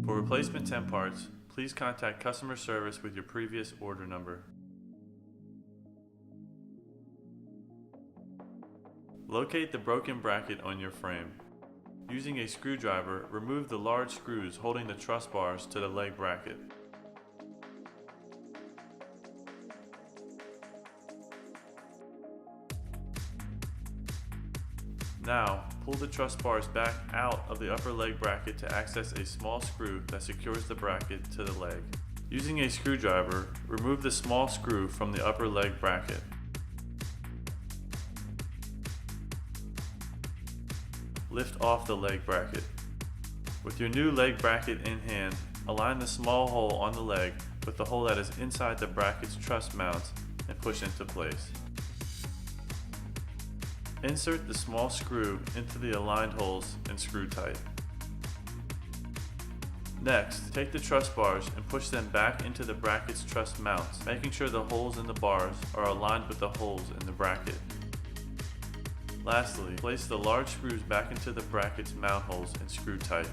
For replacement temp parts, please contact customer service with your previous order number. Locate the broken bracket on your frame. Using a screwdriver, remove the large screws holding the truss bars to the leg bracket. Now, pull the truss bars back out of the upper leg bracket to access a small screw that secures the bracket to the leg. Using a screwdriver, remove the small screw from the upper leg bracket. Lift off the leg bracket. With your new leg bracket in hand, align the small hole on the leg with the hole that is inside the bracket's truss mounts and push into place. Insert the small screw into the aligned holes and screw tight. Next, take the truss bars and push them back into the bracket's truss mounts, making sure the holes in the bars are aligned with the holes in the bracket. Lastly, place the large screws back into the bracket's mount holes and screw tight.